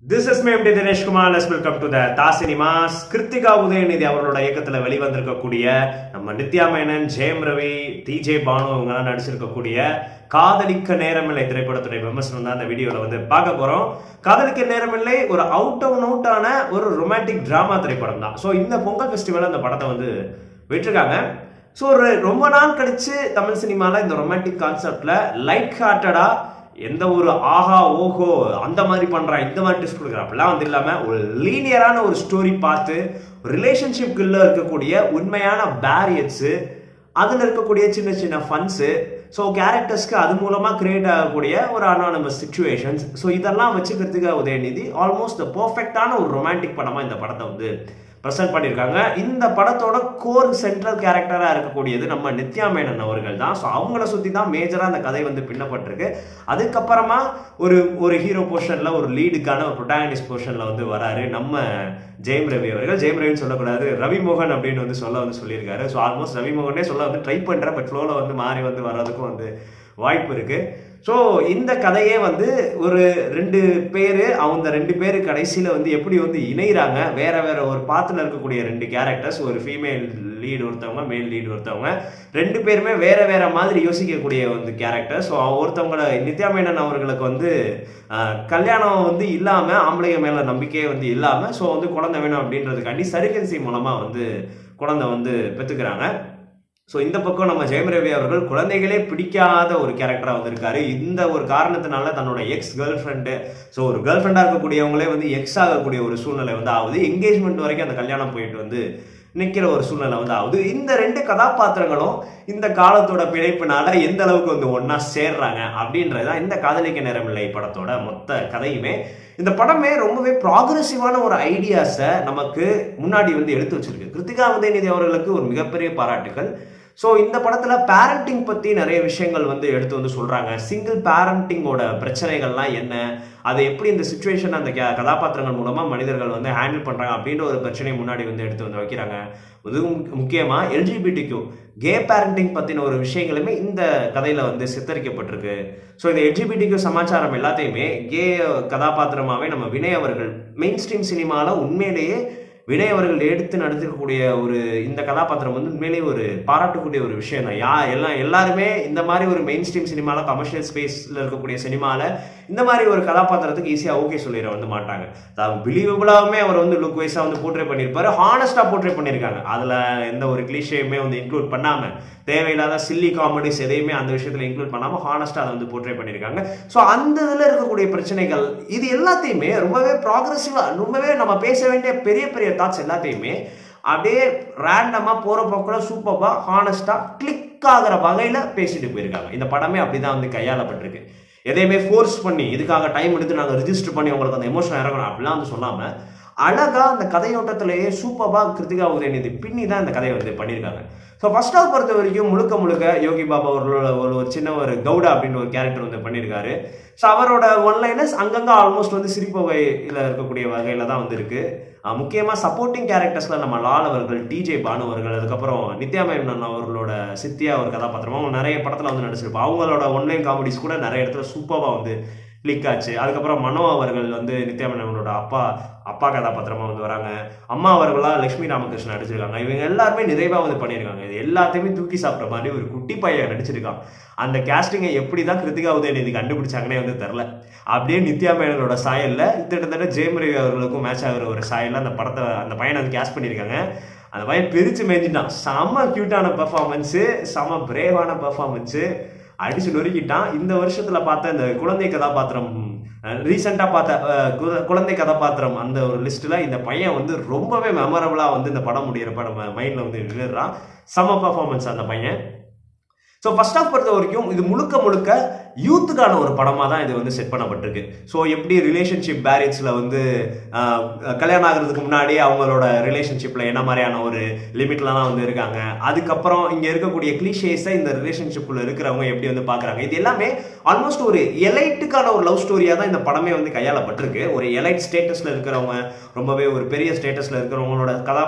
This is me, MD Dinesh Kumar. Let's welcome to the Ta Cinemas. Kritika Udayanidhi அவர்களோட இயக்கத்துல வெளிவந்திருக்கக்கூடிய நம்ம Nithya Menon, Jayam Ravi, DJ Banu இவங்கெல்லாம் நடிச்சிருக்கக்கூடிய காதலிக்க நேரமில்லை திரைப்படத்துடைய விமர்சனம் தான் இந்த வீடியோல வந்து பார்க்க போறோம். காதலிக்க நேரமில்லை ஒரு அவுட்டான ஒரு ரொமான்டிக் டிராமா திரைப்படம் தான். ஸோ இந்த பொங்கல் ஃபெஸ்டிவல் அந்த படத்தை வந்து விட்டுருக்காங்க. ஸோ ஒரு ரொம்ப நாள் கழிச்சு தமிழ் சினிமால இந்த ரொமான்டிக் கான்செப்ட்ல லைட் ஹார்ட்டடா எந்த ஒரு ஆஹா ஓஹோ அந்த மாதிரி பண்றான் இந்த மாதிரி டெஸ்ட் கொடுக்குறான் அப்படிலாம் வந்து இல்லாம ஒரு லீனியரான ஒரு ஸ்டோரி பார்த்து ரிலேஷன்ஷிப்குள்ள இருக்கக்கூடிய உண்மையான பேரியர்ஸ், அதுல இருக்கக்கூடிய சின்ன சின்ன ஃபன்ஸு, ஸோ கேரக்டர்ஸ்க்கு அது மூலமா கிரியேட் ஆகக்கூடிய ஒரு அனானமஸ் சிச்சுவேஷன்ஸ், ஸோ இதெல்லாம் வச்சுக்கிறதுக்கு உதயநிதி ஆல்மோஸ்ட் பர்ஃபெக்டான ஒரு ரொமான்டிக் படமா இந்த படத்தை வந்து ப்ரெசென்ட் பண்ணியிருக்காங்க. இந்த படத்தோட கோர் சென்ட்ரல் கேரக்டராக இருக்கக்கூடியது நம்ம நித்யா மேனன் அவர்கள் தான். ஸோ அவங்கள சுற்றி தான் மேஜராக அந்த கதை வந்து பின்னப்பட்டிருக்கு. அதுக்கப்புறமா ஒரு ஹீரோ போர்ஷனில் ஒரு லீடுக்கான ஒரு ப்ரொட்டாகனிஸ்ட் போர்ஷனில் வந்து வராரு நம்ம ஜெயம் ரவி அவர்கள். ஜெயம் ரவின்னு சொல்லக்கூடாது, ரவி மோகன் அப்படின்னு வந்து சொல்லியிருக்காரு. ஸோ ஆல்மோஸ்ட் ரவி மோகனே சொல்ல வந்து ட்ரை பண்ணுறேன், பட் ஃப்ளோவில் வந்து மாறி வந்து வர்றதுக்கும் வந்து வாய்ப்பு இருக்கு. ஸோ இந்த கதையே வந்து ஒரு ரெண்டு பேர் கடைசியில் வந்து எப்படி வந்து இணைகிறாங்க, வேற ஒரு பாத்தில் இருக்கக்கூடிய ரெண்டு கேரக்டர்ஸ், ஒரு ஃபீமேல் லீடு ஒருத்தவங்க, மேல் லீடு ஒருத்தவங்க, ரெண்டு பேருமே வேற மாதிரி யோசிக்கக்கூடிய வந்து கேரக்டர். ஸோ ஒருத்தவங்கள நித்யா மேனன் அவர்களுக்கு வந்து கல்யாணம் வந்து இல்லாமல், ஆம்பளைங்க மேலே நம்பிக்கையே வந்து இல்லாமல், ஸோ வந்து குழந்தை வேணும் அப்படின்றதுக்காண்டி சர்ஜன்சி மூலமாக வந்து குழந்தை வந்து பெற்றுக்கிறாங்க. ஸோ இந்த பக்கம் நம்ம ஜெயம் ரவி அவர்கள் குழந்தைகளே பிடிக்காத ஒரு கேரக்டராக வந்திருக்காரு. இந்த ஒரு காரணத்தினால தன்னோட எக்ஸ் கேர்ள் ஃப்ரெண்டு, ஸோ ஒரு கேர்ள் ஃப்ரெண்டாக இருக்கக்கூடியவங்களே வந்து எக்ஸ் ஆகக்கூடிய ஒரு சூழ்நிலை வந்து ஆகுது. என்கேஜ்மெண்ட் வரைக்கும் அந்த கல்யாணம் போயிட்டு வந்து நிற்கிற ஒரு சூழ்நிலை வந்து ஆகுது. இந்த ரெண்டு கதாபாத்திரங்களும் இந்த காலத்தோட பிழைப்புனால எந்த அளவுக்கு வந்து ஒன்னா சேர்றாங்க அப்படின்றதுதான் இந்த காதலிக்க நேரமில்லை படத்தோட மொத்த கதையுமே. இந்த படமே ரொம்பவே ப்ராக்ரெசிவான ஒரு ஐடியாஸை நமக்கு முன்னாடி வந்து எடுத்து வச்சிருக்கு. கிருத்திகா உதயநிதி அவர்களுக்கு ஒரு மிகப்பெரிய பாராட்டுகள். ஸோ இந்த படத்தில் பேரண்டிங் பற்றி நிறைய விஷயங்கள் வந்து எடுத்து வந்து சொல்கிறாங்க. சிங்கிள் பேரண்டிங்கோட பிரச்சனைகள்லாம் என்ன, அதை எப்படி இந்த சுச்சுவேஷன் அந்த கதாபாத்திரங்கள் மூலமாக மனிதர்கள் வந்து ஹேண்டில் பண்ணுறாங்க அப்படின்ற ஒரு பிரச்சனையை முன்னாடி வந்து எடுத்து வந்து வைக்கிறாங்க. அதுவும் முக்கியமாக எல்ஜிபிடிக்யூ கே பேரண்டிங் பற்றின ஒரு விஷயங்களுமே இந்த கதையில் வந்து சித்தரிக்கப்பட்டிருக்கு. ஸோ இந்த எல்ஜிபிடிக்யூ சமாச்சாரம் எல்லாத்தையுமே கே கதாபாத்திரமாகவே நம்ம வினய் அவர்கள் மெயின் ஸ்ட்ரீம் சினிமாவில் உண்மையிலேயே வினய் அவர்கள் எடுத்து நடத்திருக்கக்கூடிய ஒரு இந்த கதாபாத்திரம் வந்து உண்மையிலேயே ஒரு பாராட்டக்கூடிய ஒரு விஷயம் தான். எல்லாருமே இந்த மாதிரி ஒரு மெயின் ஸ்ட்ரீம் சினிமாவில், கமர்ஷியல் ஸ்பேஸில் இருக்கக்கூடிய சினிமாவில் இந்த மாதிரி ஒரு கதாபாத்திரத்துக்கு ஈஸியாக ஓகே சொல்லிட வந்து மாட்டாங்க. பிலீவபிளாகவுமே அவர் வந்து லுக் வைஸாக வந்து போர்ட்ரே பண்ணியிருப்பாரு, ஹானஸ்டாக போர்ட்ரே பண்ணியிருக்காங்க. அதில் எந்த ஒரு கிளிஷேயுமே வந்து இன்க்ளூட் பண்ணாமல், தேவையில்லாத சில்லி காமெடிஸ் எதையுமே அந்த விஷயத்தில் இன்க்ளூட் பண்ணாமல் ஹானஸ்டாக அதை வந்து போர்ட்ரே பண்ணியிருக்காங்க. ஸோ அந்த இதில் இருக்கக்கூடிய பிரச்சனைகள் இது எல்லாத்தையுமே ரொம்பவே ப்ராக்ரெசிவாக, ரொம்பவே நம்ம பேச வேண்டிய பெரிய தாட்ஸ் எல்லாத்தையுமே அப்படியே ரேண்டமாக போகிற போக்கில் சூப்பராக ஹானஸ்டாக கிளிக் ஆகிற வகையில் பேசிட்டு போயிருக்காங்க. இந்த படமே அப்படிதான் வந்து கையாளப்பட்டிருக்கு. எதையுமே ஃபோர்ஸ் பண்ணி இதுக்காக டைம் எடுத்து நாங்கள் ரிஜிஸ்டர் பண்ணி உங்களுக்கு அந்த எமோஷன் இறங்கணும் அப்படிலாம் வந்து சொல்லாமல் அழகா அந்த கதையோட்டத்திலேயே சூப்பராக கிருத்திகா உதயநிதி பின்னி தான் இந்த கதையை வந்து பண்ணியிருக்காங்க. ஸோ ஃபர்ஸ்ட் ஹாஃப் பொறுத்த வரைக்கும் முழுக்க யோகி பாபா அவர்களோட ஒரு சின்ன ஒரு கவுடா அப்படின்ற ஒரு கேரக்டர் வந்து பண்ணியிருக்காரு. ஸோ அவரோட ஒன்லைனர்ஸ் அங்கங்கே ஆல்மோஸ்ட் வந்து சிரிப்பு வகையில் இருக்கக்கூடிய வகையில் தான் வந்து இருக்கு. முக்கியமாக சப்போர்ட்டிங் கேரக்டர்ஸில் நம்ம லால் அவர்கள், டிஜே பானு அவர்கள், அதுக்கப்புறம் நித்யா மேனன் அவர்களோட சித்தியா ஒரு கதாபாத்திரமா அவங்க நிறைய படத்தில் வந்து நடிச்சிருப்போம். அவங்களோட ஒன்லைன் காமெடிஸ் கூட நிறைய இடத்துல சூப்பராக வந்து கிளிக் ஆச்சு. அதுக்கப்புறம் மனோ அவர்கள் வந்து நித்யா மேனனோட அப்பா கதாபாத்திரமா வந்து வராங்க. அம்மா அவர்களா லட்சுமி ராமகிருஷ்ணன் நடிச்சிருக்காங்க. இவங்க எல்லாருமே நிறைவாக வந்து பண்ணியிருக்காங்க. இது எல்லாத்தையுமே தூக்கி சாப்பிட்ற மாதிரி ஒரு குட்டி பையன் நடிச்சிருக்கான். அந்த கேஸ்டிங்கை எப்படி தான் கிருத்திகா உதயநிதி கண்டுபிடிச்சாங்கன்னே வந்து தெரில. அப்படியே நித்யா மேனனோட சாயல்ல கிட்டத்தட்ட ஜெயம் ரவி அவர்களுக்கும் மேட்ச் ஆகிற ஒரு சாயல்ல அந்த பையனை வந்து கேஸ்ட் பண்ணியிருக்காங்க. அந்த பையன் பிரிச்சு மேய்ஞ்சிட்டான். செம கியூட்டான பெர்ஃபார்மன்ஸு, செம பிரேவான பெர்ஃபார்மன்ஸு, அடிச்சு நொறுக்கிட்டான். இந்த வருஷத்துல பார்த்த இந்த குழந்தை கதாபாத்திரம், ரீசெண்டா பார்த்த குழந்தை கதாபாத்திரம் அந்த ஒரு லிஸ்ட்ல இந்த பையன் வந்து ரொம்பவே மெமரபிளா வந்து இந்த படம் முடியிறப்ப நம்ம மைண்ட்ல வந்து நின்றுறான். செம பெர்ஃபார்மன்ஸ் அந்த பையன். ஸோ ஃபர்ஸ்ட் ஹாஃப் பொறுத்த வரைக்கும் இது முழுக்க யூத்துக்கான ஒரு படமாக தான் இது வந்து செட் பண்ணப்பட்டிருக்கு. ஸோ எப்படி ரிலேஷன்ஷிப் பேரியர்ஸில் வந்து கல்யாணம் ஆகிறதுக்கு முன்னாடியே அவங்களோட ரிலேஷன்ஷிப்பில் என்ன மாதிரியான ஒரு லிமிட்லாம் வந்து இருக்காங்க, அதுக்கப்புறம் இங்கே இருக்கக்கூடிய கிளிஷேஸை இந்த ரிலேஷன்ஷிப்பில் இருக்கிறவங்க எப்படி வந்து பார்க்குறாங்க, இது எல்லாமே ஆல்மோஸ்ட் ஒரு எலைட்டுக்கான ஒரு லவ் ஸ்டோரியாக தான் இந்த படமே வந்து கையாளப்பட்டிருக்கு. ஒரு எலைட் ஸ்டேட்டஸில் இருக்கிறவங்க, ரொம்பவே ஒரு பெரிய ஸ்டேட்டஸில் இருக்கிறவங்களோட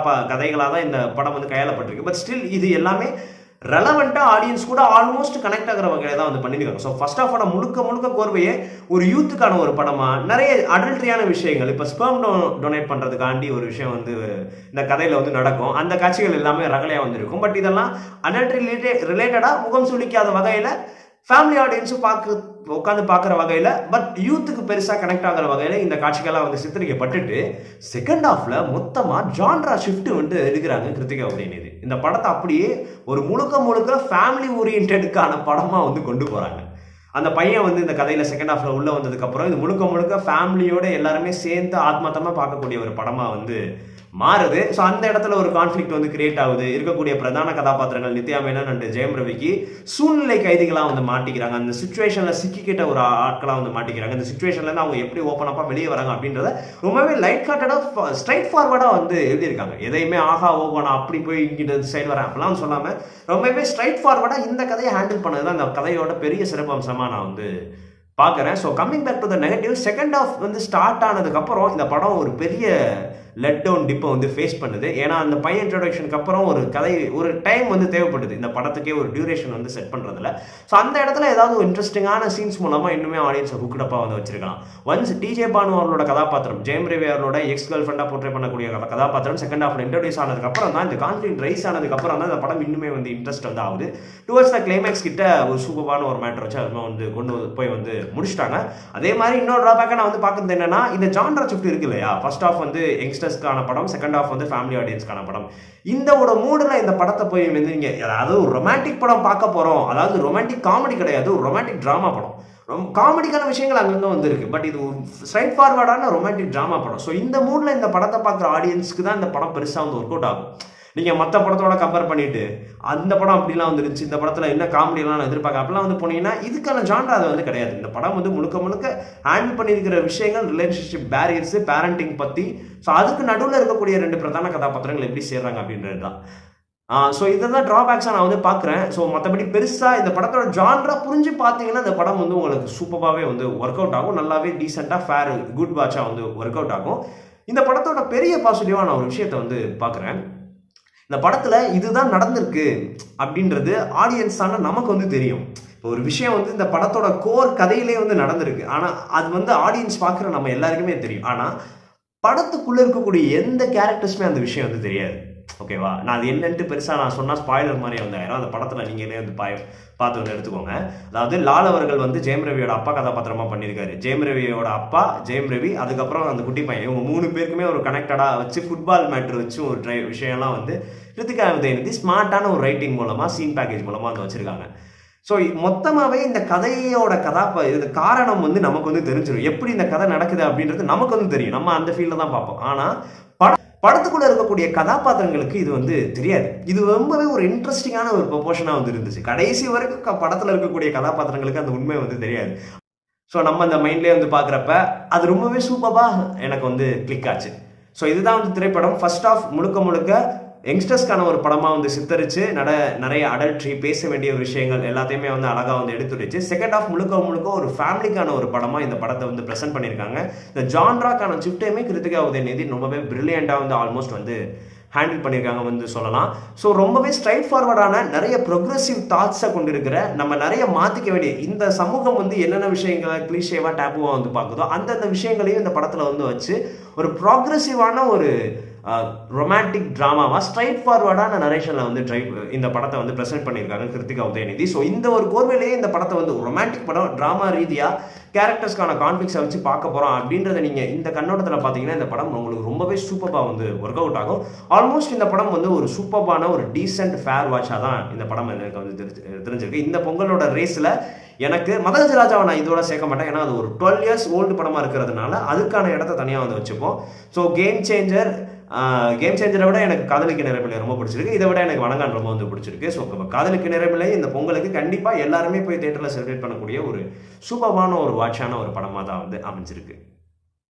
கதைகளாக தான் இந்த படம் வந்து கையாளப்பட்டிருக்கு. பட் ஸ்டில் இது எல்லாமே ரெலவெண்டா ஆடியன்ஸ் கூட ஆல்மோஸ்ட் கனெக்ட் ஆகிற வகையில தான் வந்து பண்ணிருக்காங்க. ஸோ ஃபர்ஸ்ட் ஆஃப் ஆல் முழுக்க கோர்வையே ஒரு யூத்துக்கான ஒரு படமா, நிறைய அடல்ட்ரியான விஷயங்கள், இப்போ ஸ்பெர்ம் டொனேட் பண்றதுக்காண்டி ஒரு விஷயம் வந்து இந்த கதையில வந்து நடக்கும். அந்த காட்சிகள் எல்லாமே ரகலையா வந்திருக்கும். பட் இதெல்லாம் அடல்ட்ரி ரிலேட்டடா முகம் சுளிக்காத வகையில ஃபேமிலி ஆடியன்ஸும் உட்காந்து பார்க்குற வகையில், பட் யூத்துக்கு பெருசாக கனெக்ட் ஆகிற வகையில் இந்த காட்சிகள்லாம் வந்து சித்தரிக்கப்பட்டுட்டு செகண்ட் ஹாஃப்ல மொத்தமாக ஜான்ரா ஷிஃப்ட் வந்து எடுக்கிறாங்க கிருத்திகா உதயநிதி. இந்த படத்தை அப்படியே ஒரு முழுக்க ஃபேமிலி ஓரியன்டான படமாக வந்து கொண்டு போகிறாங்க. அந்த பையன் வந்து இந்த கதையில செகண்ட் ஹாஃப்ல உள்ள வந்ததுக்கு அப்புறம் இது முழுக்க ஃபேமிலியோட எல்லாருமே சேர்ந்து ஆத்மார்த்தமா பார்க்கக்கூடிய ஒரு படமா வந்து மாறுது. ஸோ அந்த இடத்துல ஒரு கான்ஃபிளிக்ட் வந்து கிரியேட் ஆகுது. இருக்கக்கூடிய பிரதான கதாபாத்திரங்கள் நித்யா மேனன் அண்ட் ஜெயம் ரவிக்கு சூழ்நிலை கைதிகளாக வந்து மாட்டிக்கிறாங்க. அந்த சுச்சுவேஷன்ல சிக்கிக்கிட்ட ஒரு ஆட்களாக வந்து மாட்டிக்கிறாங்க. இந்த சுச்சுவேஷன்ல இருந்து அவங்க எப்படி ஓப்பன் அப்பா வெளியே வராங்க அப்படின்றத ரொம்பவே லைட் ஹார்ட்டடா ஸ்ட்ரைட் ஃபார்வர்டா வந்து எழுதியிருக்காங்க. எதையுமே ஆஹா ஓகோனா அப்படி போய் இங்கிட்ட சைடு வரேன் அப்படிலாம் சொல்லாம ரொம்பவே ஸ்ட்ரைட் ஃபார்வர்டா இந்த கதையை ஹேண்டில் பண்ணதுதான் அந்த கதையோட பெரிய சிறப்பு அம்சமா நான் வந்து பார்க்குறேன். So coming back to the negative, second half வந்து ஸ்டார்ட் ஆனதுக்கப்புறம் இந்த படம் ஒரு பெரிய லெட் டவுன் டிப்பை வந்து ஃபேஸ் பண்ணுது. ஏன்னா அந்த பையன் இன்ட்ரோடக்ஷனுக்கு அப்புறம் ஒரு டைம் வந்து தேவைப்படுது இந்த படத்துக்கே ஒரு டியூரேஷன் வந்து செட் பண்ணுறதுல. ஸோ அந்த இடத்துல ஏதாவது ஒரு இன்ட்ரெஸ்டிங்கான சீன்ஸ் மூலமாக இன்னுமே ஆடியன்ஸை ஹுக்டப்பாக வந்து வச்சிருக்கலாம். ஒன்ஸ் டிஜே பானு அவர்களோட கதாபாத்திரம் ஜெயம் ரவி அவர்களோட எக்ஸ் கேர்ள் ஃப்ரெண்டாக போர்ட்ரே பண்ணக்கூடிய கதாபாத்திரம் செகண்ட் ஹாஃப்ல இன்ட்ரோடியூஸ் ஆனதுக்கப்புறம் தான், இந்த கான்ஃபிளிக்ட் ரைஸ் ஆனதுக்கப்புறம் தான் இந்த படம் இன்னுமே வந்து இன்ட்ரெஸ்ட் வந்து ஆகுது. டுவர்ட்ஸ் த கிளைமேக்ஸ் கிட்ட ஒரு சூப்பரான ஒரு மேட்டர் வச்சு அதுமாதிரி வந்து கொண்டு போய் வந்து முடிச்சிட்டாங்க. அதே மாதிரி இன்னொரு ட்ராபேக்காக நான் வந்து பார்க்குறது என்னன்னா, இந்த ஜான்ரா ஷிஃப்ட் இருக்கு இல்லையா, ஃபர்ஸ்ட் ஹாஃப் வந்து யங்ஸ்டர்ஸ்க்கான படம், செகண்ட் ஹாஃப் வந்து ஃபேமிலி ஆடியன்ஸ்க்கான படம். இந்த ஒரு மூடுல இந்த படத்தை போய் வந்து நீங்க அதாவது ஒரு ரொமான்டிக் படம் பார்க்க போறோம், அதாவது ரொமான்டிக் காமெடி கிடையாது, ஒரு ரொமான்டிக் டிராமா படம். காமெடிக்கான விஷயங்கள் அங்கங்க வந்து இருக்கு, பட் இது ஸ்ட்ரைட் ஃபார்வர்டான ரொமான்டிக் டிராமா படம். ஸோ இந்த மூட்ல இந்த படத்தை பார்க்குற ஆடியன்ஸ்க்கு தான் இந்த படம் பெருசாக வந்து ஒர்க் அவுட் ஆகும். நீங்கள் மற்ற படத்தோட கம்பேர் பண்ணிட்டு அந்த படம் அப்படிலாம் வந்துருச்சு, இந்த படத்தில் என்ன காமெடியெலாம் நான் எதிர்பார்க்க அப்படிலாம் வந்து போனீங்கன்னா இதுக்கான ஜான்ரா அது வந்து கிடையாது. இந்த படம் வந்து முழுக்க ஹேண்டில் பண்ணியிருக்கிற விஷயங்கள் ரிலேஷன்ஷிப் பேரியர்ஸ், பேரண்டிங் பற்றி. ஸோ அதுக்கு நடுவில் இருக்கக்கூடிய ரெண்டு பிரதான கதாபாத்திரங்கள் எப்படி சேர்றாங்க அப்படின்றது தான். ஸோ இதை தான் ட்ராபேக்ஸாக நான் வந்து பார்க்குறேன். ஸோ மற்றபடி பெருசாக இந்த படத்தோட ஜான்ரா புரிஞ்சு பார்த்தீங்கன்னா இந்த படம் வந்து உங்களுக்கு சூப்பராகவே வந்து ஒர்க் அவுட் ஆகும். நல்லாவே டீசெண்டாக ஃபேர் குட் வாட்சாக வந்து ஒர்க் அவுட் ஆகும். இந்த படத்தோட பெரிய பாசிட்டிவாக நான் ஒரு விஷயத்தை வந்து பார்க்குறேன். இந்த படத்துல இதுதான் நடந்திருக்கு அப்படின்றது ஆடியன்ஸான நமக்கு வந்து தெரியும். இப்போ ஒரு விஷயம் வந்து இந்த படத்தோட கோர் கதையிலே வந்து நடந்திருக்கு, ஆனா அது வந்து ஆடியன்ஸ் பார்க்குற நம்ம எல்லாருக்குமே தெரியும். ஆனா படத்துக்குள்ள இருக்கக்கூடிய எந்த கேரக்டர்ஸுமே அந்த விஷயம் வந்து தெரியாது. ஓகேவா, நான் அது என்னன்ட்டு பெருசா நான் சொன்னா ஸ்பாய்லர் மாதிரி வந்து ஆயிரும். அந்த படத்துல நீங்களே வந்து பார்த்து வந்து எடுத்துக்கோங்க. அதாவது லால் அவர்கள் வந்து ஜெயம் ரவியோட அப்பா கதாபாத்திரமா பண்ணியிருக்காரு. ஜெயம் ரவியோட அப்பா ஜெயம் ரவி, அதுக்கப்புறம் அந்த குட்டி பையன், இவங்க 3 பேருக்குமே ஒரு கனெக்டடா வச்சு ஃபுட்பால் மேட்ரு வச்சு ஒரு விஷயம்லாம் வந்து கிருத்திகா உதயநிதி ஸ்மார்ட்டான ஒரு ரைட்டிங் மூலமா சீன் பேக்கேஜ் மூலமா வந்து வச்சிருக்காங்க. ஸோ மொத்தமாகவே இந்த கதையோட இது காரணம் வந்து நமக்கு வந்து தெரிஞ்சிடும். எப்படி இந்த கதை நடக்குது அப்படின்றது நமக்கு வந்து தெரியும், நம்ம அந்த ஃபீல்டில் தான் பார்ப்போம். ஆனால் படத்துக்குள்ள இருக்கக்கூடிய கதாபாத்திரங்களுக்கு இது வந்து தெரியாது. இது ரொம்பவே ஒரு இன்ட்ரெஸ்டிங்கான ஒரு ப்ரொபோஷனாக வந்து இருந்துச்சு. கடைசி வரைக்கும் படத்தில் இருக்கக்கூடிய கதாபாத்திரங்களுக்கு அந்த உண்மை வந்து தெரியாது. ஸோ நம்ம அந்த மைண்ட்லேயே வந்து பார்க்குறப்ப அது ரொம்பவே சூப்பராக எனக்கு வந்து கிளிக் ஆச்சு. ஸோ இதுதான் வந்து திரைப்படம். ஃபர்ஸ்ட் ஆஃப் முழுக்க யங்ஸ்டர்ஸ்க்கான ஒரு படமாக வந்து சித்தரிச்சு நிறைய அடல்ட்ரி பேச வேண்டிய விஷயங்கள் எல்லாத்தையுமே வந்து அழகாக வந்து எடுத்துடுச்சு. செகண்ட் ஆஃப் முழுக்க ஒரு ஃபேமிலிக்கான ஒரு படமாக இந்த படத்தை வந்து ப்ரெசென்ட் பண்ணியிருக்காங்க. இந்த ஜான்ராக்கான ஷிஃப்டையுமே கிருத்திகா உதயநிதி ரொம்பவே பிரில்லியண்டாக வந்து ஆல்மோஸ்ட் வந்து ஹேண்டில் பண்ணியிருக்காங்க வந்து சொல்லலாம். ஸோ ரொம்பவே ஸ்ட்ரைட் ஃபார்வர்டான நிறைய ப்ரொக்ரெசிவ் தாட்ஸை கொண்டு இருக்கிற, நம்ம நிறைய மாற்றிக்க வேண்டிய, இந்த சமூகம் வந்து என்னென்ன விஷயங்களை கிளீஷேவாக டேப்புவாக வந்து பார்க்குதோ அந்தந்த விஷயங்களையும் இந்த படத்தில் வந்து வச்சு ஒரு ப்ராக்ரெசிவான ஒரு ரொமான்டிக் டிராமாவா ஸ்ட்ரைட் ஃபார்வர்டான நரேஷன்ல வந்து இந்த படத்தை வந்து பிரசன்ட் பண்ணியிருக்காங்க கிருத்திகா உதயநிதி. ஸோ இந்த ஒரு கோர்வையிலேயே இந்த படத்தை வந்து ரொமான்டிக் படம், டிராமா ரீதியா கேரக்டர்ஸ்க்கான கான்ஃபிளிக்ஸை வச்சு பார்க்க போறோம் அப்படின்றத நீங்க இந்த கண்ணோட்டத்தில் பார்த்தீங்கன்னா இந்த படம் உங்களுக்கு ரொம்பவே சூப்பராக வந்து ஒர்க் அவுட் ஆகும். ஆல்மோஸ்ட் இந்த படம் வந்து ஒரு சூப்பரான ஒரு டீசென்ட் ஃபேர் வாட்சாக தான் இந்த படம் எனக்கு வந்து தெரிஞ்சிருக்கு. இந்த பொங்கலோட ரேஸ்ல எனக்கு மதகஜராஜாவை நான் இதோட சேர்க்க மாட்டேன், ஏன்னா அது ஒரு 12 years ஓல்டு படமா இருக்கிறதுனால அதுக்கான இடத்த தனியாக வந்து வச்சுப்போம். ஸோ கேம் சேஞ்சரை விட எனக்கு காதலுக்கு நிறைவில்லை ரொம்ப பிடிச்சிருக்கு. இதை விட எனக்கு வணங்கான் ரொம்ப வந்து பிடிச்சிருக்கு. ஸோ காதலுக்கு நிறைவில்லை இந்த பொங்கலுக்கு கண்டிப்பாக எல்லாருமே போய் தியேட்டரில் செலிப்ரேட் பண்ணக்கூடிய ஒரு சூப்பரான ஒரு வாட்சான ஒரு படமாக தான் வந்து அமைஞ்சிருக்கு.